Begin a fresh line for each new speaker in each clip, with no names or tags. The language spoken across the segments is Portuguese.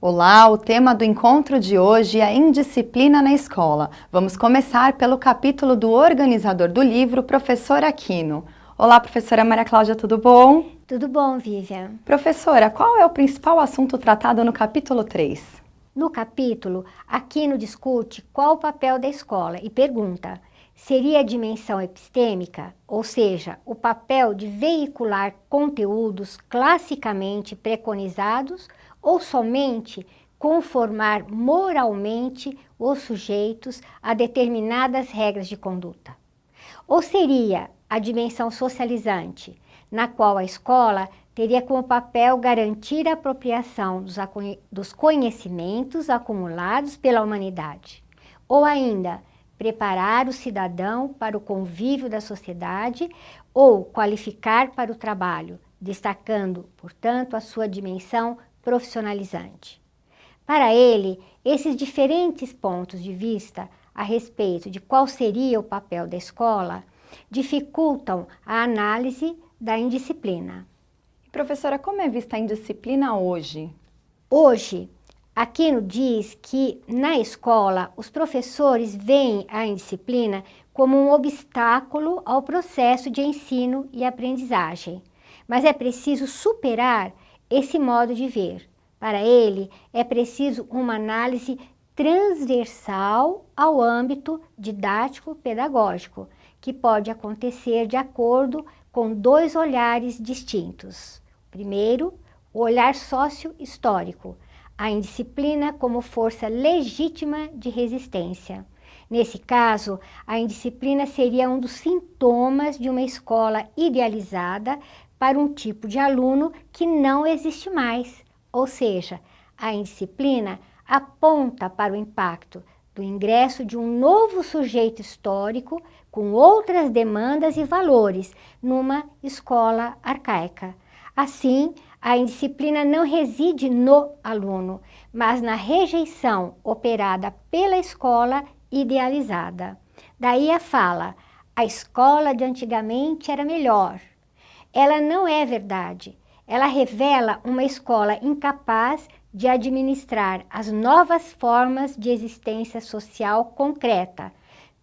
Olá, o tema do encontro de hoje é indisciplina na escola. Vamos começar pelo capítulo do organizador do livro, professor Aquino. Olá, professora Maria Cláudia, tudo bom?
Tudo bom, Vivian?
Professora, qual é o principal assunto tratado no capítulo 3?
No capítulo, Aquino discute qual o papel da escola e pergunta: seria a dimensão epistêmica, ou seja, o papel de veicular conteúdos classicamente preconizados, ou somente conformar moralmente os sujeitos a determinadas regras de conduta? Ou seria a dimensão socializante, na qual a escola teria como papel garantir a apropriação dos conhecimentos acumulados pela humanidade? Ou ainda, preparar o cidadão para o convívio da sociedade ou qualificar para o trabalho, destacando, portanto, a sua dimensão profissionalizante? Para ele, esses diferentes pontos de vista a respeito de qual seria o papel da escola dificultam a análise da indisciplina.
Professora, como é vista a indisciplina hoje?
Hoje, Aquino diz que na escola os professores veem a indisciplina como um obstáculo ao processo de ensino e aprendizagem, mas é preciso superar esse modo de ver. Para ele, é preciso uma análise transversal ao âmbito didático-pedagógico, que pode acontecer de acordo com dois olhares distintos. Primeiro, o olhar sócio-histórico, a indisciplina como força legítima de resistência. Nesse caso, a indisciplina seria um dos sintomas de uma escola idealizada para um tipo de aluno que não existe mais, ou seja, a indisciplina aponta para o impacto do ingresso de um novo sujeito histórico com outras demandas e valores numa escola arcaica. Assim, a indisciplina não reside no aluno, mas na rejeição operada pela escola idealizada. Daí a fala: a escola de antigamente era melhor. Ela não é verdade. Ela revela uma escola incapaz de administrar as novas formas de existência social concreta,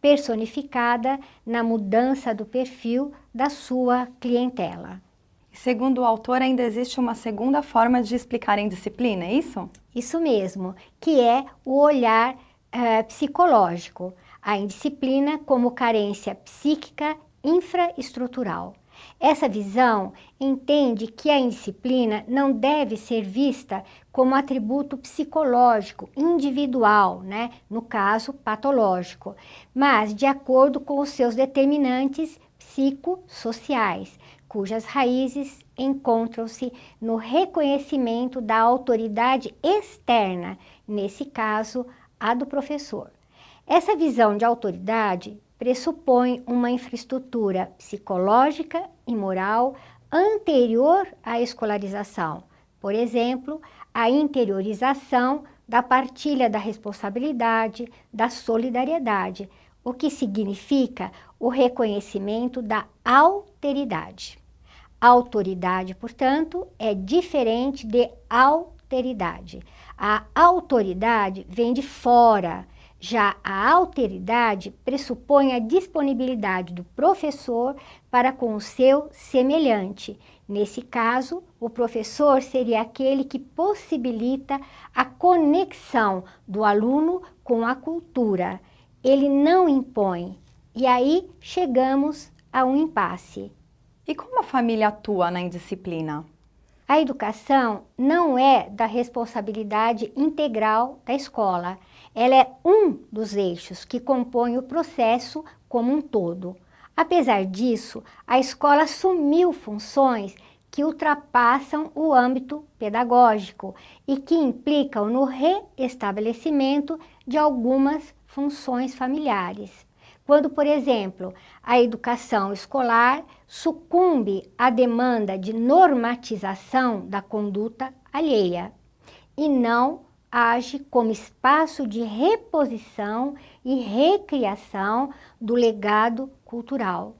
personificada na mudança do perfil da sua clientela.
Segundo o autor, ainda existe uma segunda forma de explicar a indisciplina, é isso?
Isso mesmo, que é o olhar psicológico, a indisciplina como carência psíquica infraestrutural. Essa visão entende que a indisciplina não deve ser vista como atributo psicológico individual, no caso patológico, mas de acordo com os seus determinantes psicossociais, cujas raízes encontram-se no reconhecimento da autoridade externa, nesse caso, a do professor. Essa visão de autoridade pressupõe uma infraestrutura psicológica e moral anterior à escolarização. Por exemplo, a interiorização da partilha da responsabilidade, da solidariedade, o que significa o reconhecimento da alteridade. Autoridade, portanto, é diferente de alteridade. A autoridade vem de fora. Já a alteridade pressupõe a disponibilidade do professor para com o seu semelhante. Nesse caso, o professor seria aquele que possibilita a conexão do aluno com a cultura. Ele não impõe. E aí chegamos a um impasse.
E como a família atua na indisciplina?
A educação não é da responsabilidade integral da escola. Ela é um dos eixos que compõe o processo como um todo. Apesar disso, a escola assumiu funções que ultrapassam o âmbito pedagógico e que implicam no reestabelecimento de algumas funções familiares. Quando, por exemplo, a educação escolar sucumbe à demanda de normatização da conduta alheia e não age como espaço de reposição e recriação do legado cultural.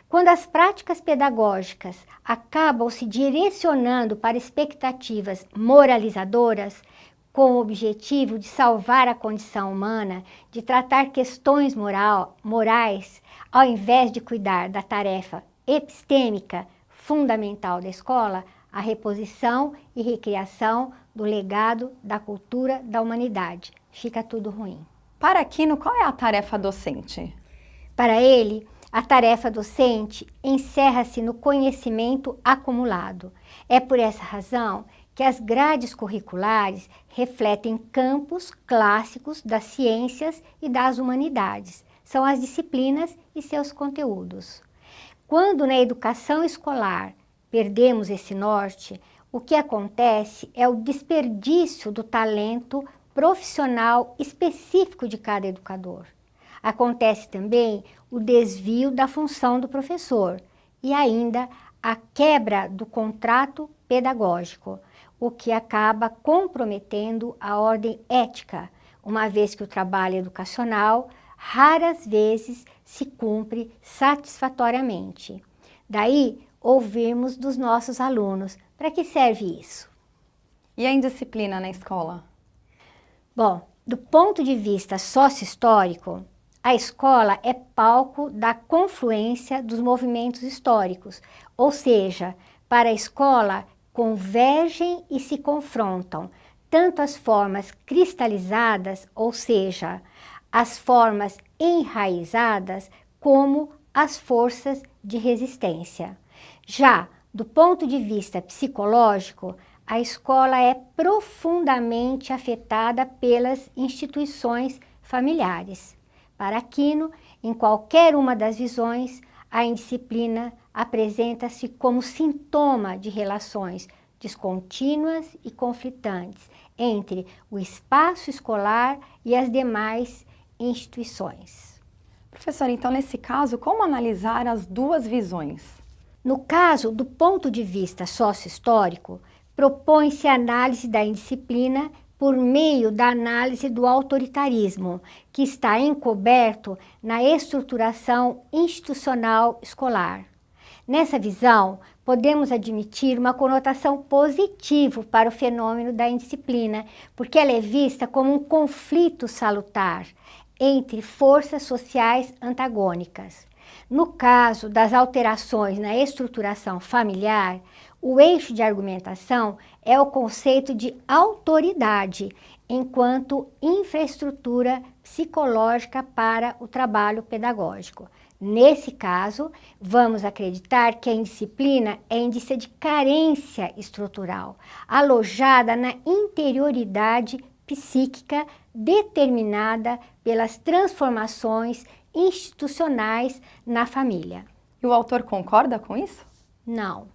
Quando as práticas pedagógicas acabam se direcionando para expectativas moralizadoras, com o objetivo de salvar a condição humana, de tratar questões morais, ao invés de cuidar da tarefa epistêmica fundamental da escola, a reposição e recriação do legado da cultura da humanidade. Fica tudo ruim.
Para Aquino, qual é a tarefa docente?
Para ele, a tarefa docente encerra-se no conhecimento acumulado. É por essa razão que as grades curriculares refletem campos clássicos das ciências e das humanidades. São as disciplinas e seus conteúdos. Quando na educação escolar perdemos esse norte, o que acontece é o desperdício do talento profissional específico de cada educador. Acontece também o desvio da função do professor e ainda a quebra do contrato pedagógico, o que acaba comprometendo a ordem ética, uma vez que o trabalho educacional raras vezes se cumpre satisfatoriamente. Daí, ouvirmos dos nossos alunos, para que serve isso?
E a indisciplina na escola?
Bom, do ponto de vista sócio-histórico, a escola é palco da confluência dos movimentos históricos, ou seja, para a escola convergem e se confrontam tanto as formas cristalizadas, ou seja, as formas enraizadas, como as forças de resistência. Já do ponto de vista psicológico, a escola é profundamente afetada pelas instituições familiares. Para Aquino, em qualquer uma das visões, a indisciplina apresenta-se como sintoma de relações descontínuas e conflitantes entre o espaço escolar e as demais instituições.
Professora, então nesse caso, como analisar as duas visões?
No caso, do ponto de vista sócio-histórico, propõe-se a análise da indisciplina por meio da análise do autoritarismo, que está encoberto na estruturação institucional escolar. Nessa visão, podemos admitir uma conotação positiva para o fenômeno da indisciplina, porque ela é vista como um conflito salutar entre forças sociais antagônicas. No caso das alterações na estruturação familiar, o eixo de argumentação é o conceito de autoridade, enquanto infraestrutura psicológica para o trabalho pedagógico. Nesse caso, vamos acreditar que a indisciplina é indício de carência estrutural, alojada na interioridade psíquica determinada pelas transformações institucionais na família.
E o autor concorda com isso?
Não.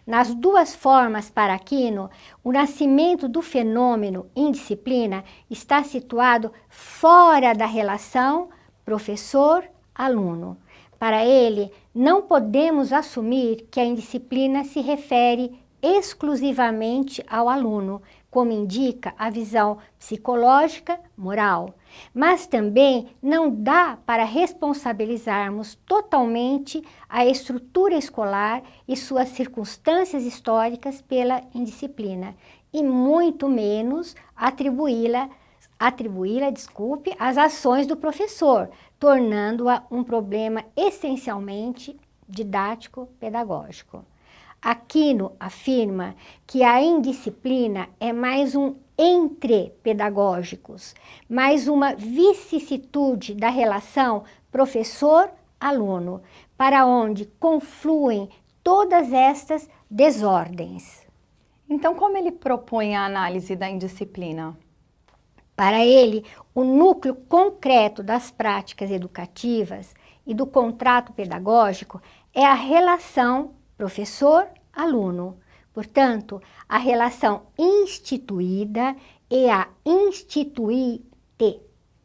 Nas duas formas para Aquino, o nascimento do fenômeno indisciplina está situado fora da relação professor-aluno. Para ele, não podemos assumir que a indisciplina se refere exclusivamente ao aluno, como indica a visão psicológica moral. Mas também não dá para responsabilizarmos totalmente a estrutura escolar e suas circunstâncias históricas pela indisciplina, e muito menos atribuí-la às ações do professor, tornando-a um problema essencialmente didático-pedagógico. Aquino afirma que a indisciplina é mais um entre pedagógicos, mais uma vicissitude da relação professor-aluno, para onde confluem todas estas desordens.
Então, como ele propõe a análise da indisciplina?
Para ele, o núcleo concreto das práticas educativas e do contrato pedagógico é a relação professor-aluno. Portanto, a relação instituída e a instituinte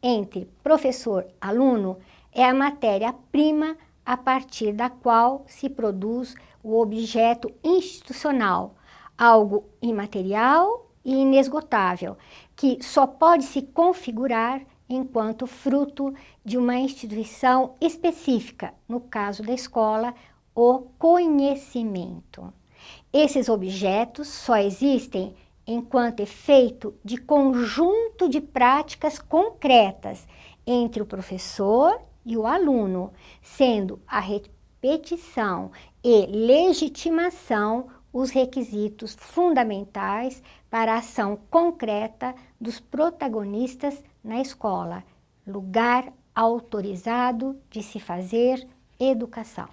entre professor-aluno é a matéria-prima a partir da qual se produz o objeto institucional, algo imaterial e inesgotável, que só pode se configurar enquanto fruto de uma instituição específica, no caso da escola, o conhecimento. Esses objetos só existem enquanto efeito de conjunto de práticas concretas entre o professor e o aluno, sendo a repetição e legitimação os requisitos fundamentais para a ação concreta dos protagonistas na escola, lugar autorizado de se fazer educação.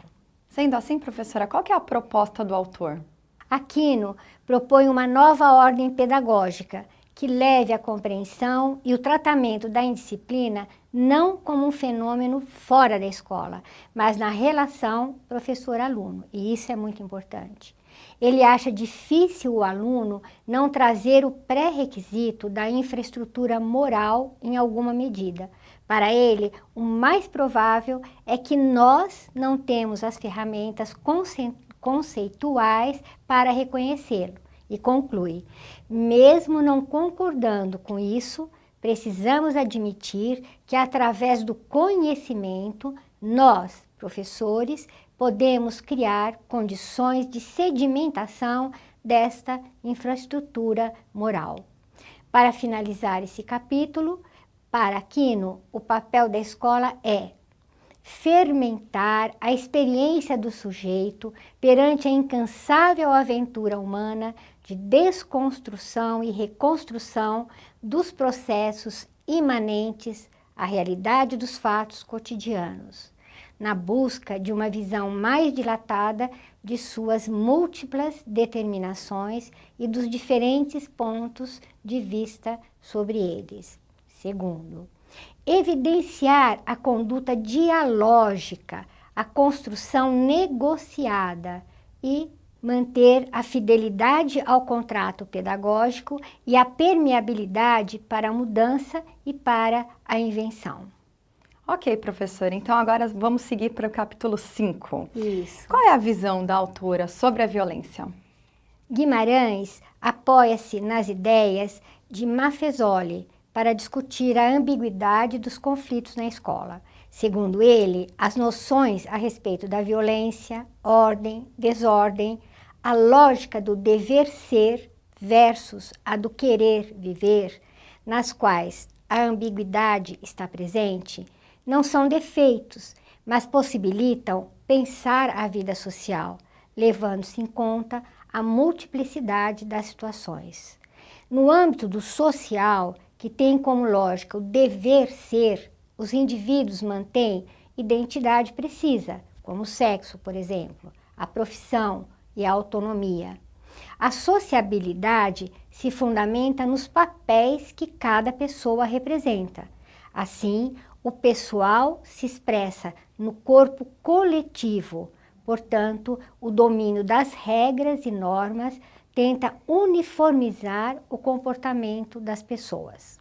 Sendo assim, professora, qual que é a proposta do autor?
Aquino propõe uma nova ordem pedagógica que leve a compreensão e o tratamento da indisciplina não como um fenômeno fora da escola, mas na relação professor-aluno, e isso é muito importante. Ele acha difícil o aluno não trazer o pré-requisito da infraestrutura moral em alguma medida. Para ele, o mais provável é que nós não temos as ferramentas conceituais para reconhecê-lo. E conclui, mesmo não concordando com isso, precisamos admitir que através do conhecimento, nós, professores, podemos criar condições de sedimentação desta infraestrutura moral. Para finalizar esse capítulo, para Aquino, o papel da escola é fermentar a experiência do sujeito perante a incansável aventura humana de desconstrução e reconstrução dos processos imanentes à realidade dos fatos cotidianos, na busca de uma visão mais dilatada de suas múltiplas determinações e dos diferentes pontos de vista sobre eles. Segundo, evidenciar a conduta dialógica, a construção negociada e manter a fidelidade ao contrato pedagógico e a permeabilidade para a mudança e para a invenção.
Ok, professora, então agora vamos seguir para o capítulo 5.
Isso.
Qual é a visão da autora sobre a violência?
Guimarães apoia-se nas ideias de Maffesoli para discutir a ambiguidade dos conflitos na escola. Segundo ele, as noções a respeito da violência, ordem, desordem, a lógica do dever ser versus a do querer viver, nas quais a ambiguidade está presente, não são defeitos, mas possibilitam pensar a vida social, levando-se em conta a multiplicidade das situações. No âmbito do social, que tem como lógica o dever ser, os indivíduos mantêm identidade precisa, como o sexo, por exemplo, a profissão e a autonomia. A sociabilidade se fundamenta nos papéis que cada pessoa representa. Assim, o pessoal se expressa no corpo coletivo, portanto, o domínio das regras e normas tenta uniformizar o comportamento das pessoas.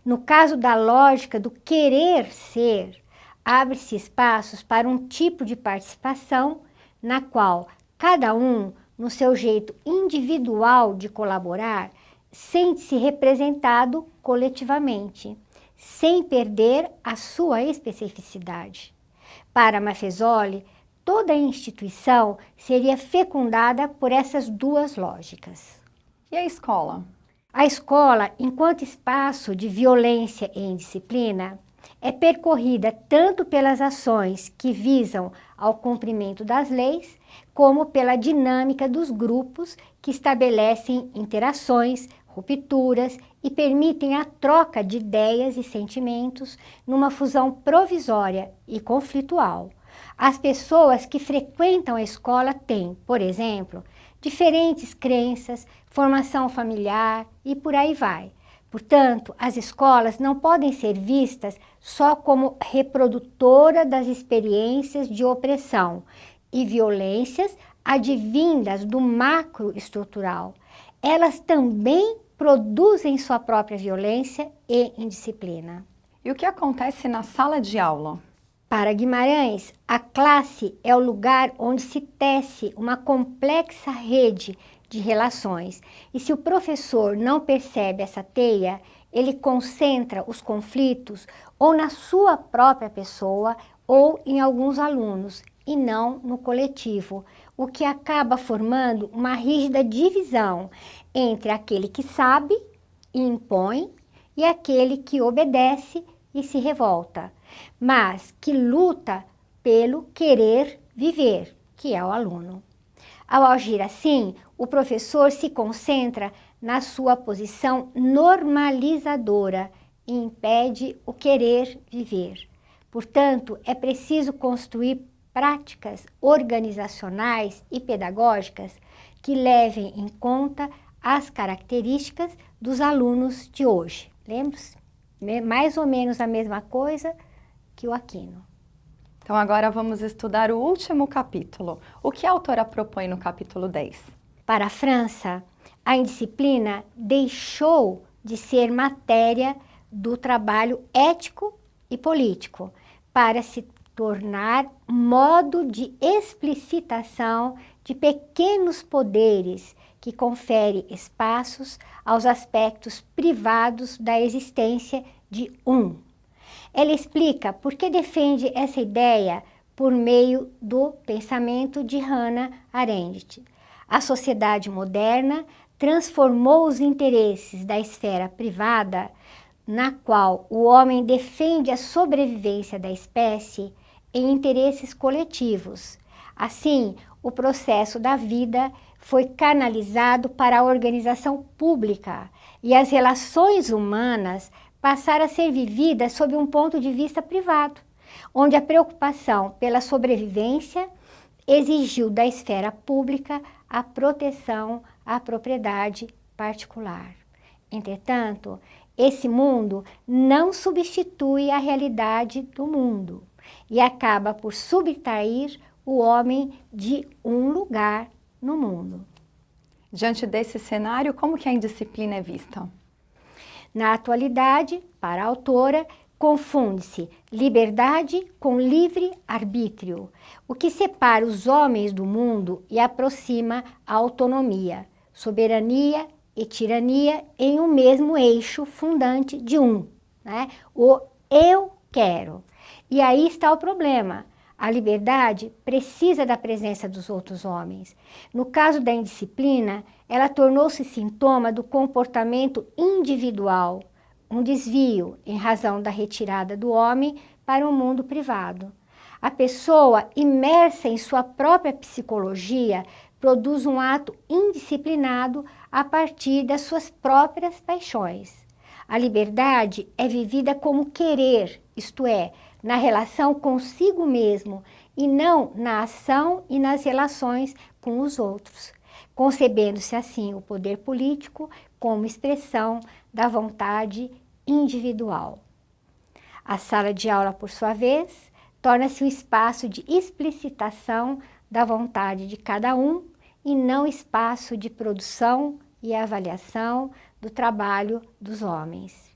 No caso da lógica do querer ser, abre-se espaços para um tipo de participação na qual cada um, no seu jeito individual de colaborar, sente-se representado coletivamente, sem perder a sua especificidade. Para Maffesoli, toda a instituição seria fecundada por essas duas lógicas.
E a escola?
A escola, enquanto espaço de violência e indisciplina, é percorrida tanto pelas ações que visam ao cumprimento das leis, como pela dinâmica dos grupos que estabelecem interações, rupturas e permitem a troca de ideias e sentimentos numa fusão provisória e conflitual. As pessoas que frequentam a escola têm, por exemplo, diferentes crenças, formação familiar e por aí vai. Portanto, as escolas não podem ser vistas só como reprodutora das experiências de opressão e violências advindas do macroestrutural. Elas também produzem sua própria violência e indisciplina.
E o que acontece na sala de aula?
Para Guimarães, a classe é o lugar onde se tece uma complexa rede de relações. E se o professor não percebe essa teia, ele concentra os conflitos ou na sua própria pessoa ou em alguns alunos, e não no coletivo, o que acaba formando uma rígida divisão entre aquele que sabe e impõe e aquele que obedece e se revolta, mas que luta pelo querer viver, que é o aluno. Ao agir assim, o professor se concentra na sua posição normalizadora e impede o querer viver. Portanto, é preciso construir práticas organizacionais e pedagógicas que levem em conta as características dos alunos de hoje. Lembra-se? Mais ou menos a mesma coisa que o Aquino.
Então agora vamos estudar o último capítulo. O que a autora propõe no capítulo 10?
Para a França, a indisciplina deixou de ser matéria do trabalho ético e político para se tornar modo de explicitação de pequenos poderes que confere espaços aos aspectos privados da existência de um. Ela explica por que defende essa ideia por meio do pensamento de Hannah Arendt. A sociedade moderna transformou os interesses da esfera privada, na qual o homem defende a sobrevivência da espécie, em interesses coletivos. Assim, o processo da vida foi canalizado para a organização pública e as relações humanas passaram a ser vividas sob um ponto de vista privado, onde a preocupação pela sobrevivência exigiu da esfera pública a proteção à propriedade particular. Entretanto, esse mundo não substitui a realidade do mundo e acaba por subtrair o homem de um lugar no mundo.
Diante desse cenário, como que a indisciplina é vista?
Na atualidade, para a autora, confunde-se liberdade com livre-arbítrio, o que separa os homens do mundo e aproxima a autonomia, soberania e tirania em um mesmo eixo fundante de um, né? O eu quero. E aí está o problema. A liberdade precisa da presença dos outros homens. No caso da indisciplina, ela tornou-se sintoma do comportamento individual, um desvio em razão da retirada do homem para o mundo privado. A pessoa, imersa em sua própria psicologia, produz um ato indisciplinado a partir das suas próprias paixões. A liberdade é vivida como querer, isto é, na relação consigo mesmo e não na ação e nas relações com os outros, concebendo-se assim o poder político como expressão da vontade individual. A sala de aula, por sua vez, torna-se um espaço de explicitação da vontade de cada um e não espaço de produção e avaliação do trabalho dos homens.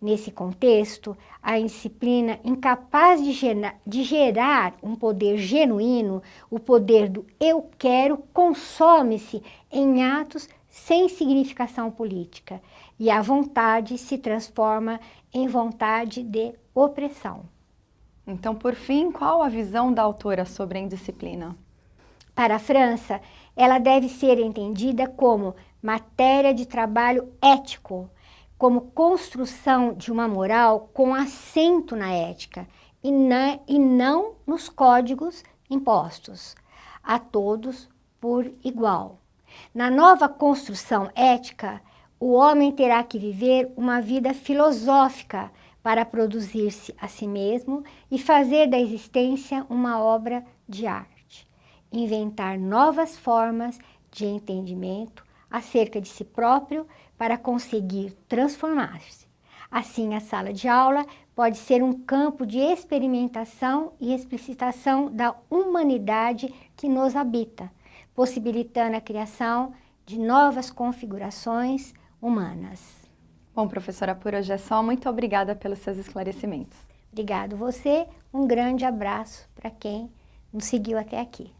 Nesse contexto, a indisciplina, incapaz de gerar um poder genuíno, o poder do eu quero, consome-se em atos sem significação política e a vontade se transforma em vontade de opressão.
Então, por fim, qual a visão da autora sobre a indisciplina?
Para a França, ela deve ser entendida como matéria de trabalho ético, como construção de uma moral com assento na ética e não nos códigos impostos a todos por igual. Na nova construção ética, o homem terá que viver uma vida filosófica para produzir-se a si mesmo e fazer da existência uma obra de arte. Inventar novas formas de entendimento acerca de si próprio para conseguir transformar-se. Assim, a sala de aula pode ser um campo de experimentação e explicitação da humanidade que nos habita, possibilitando a criação de novas configurações humanas.
Bom, professora, por hoje é só. Muito obrigada pelos seus esclarecimentos.
Obrigado você, um grande abraço para quem nos seguiu até aqui.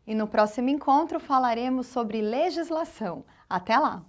E no próximo encontro falaremos sobre legislação. Até lá!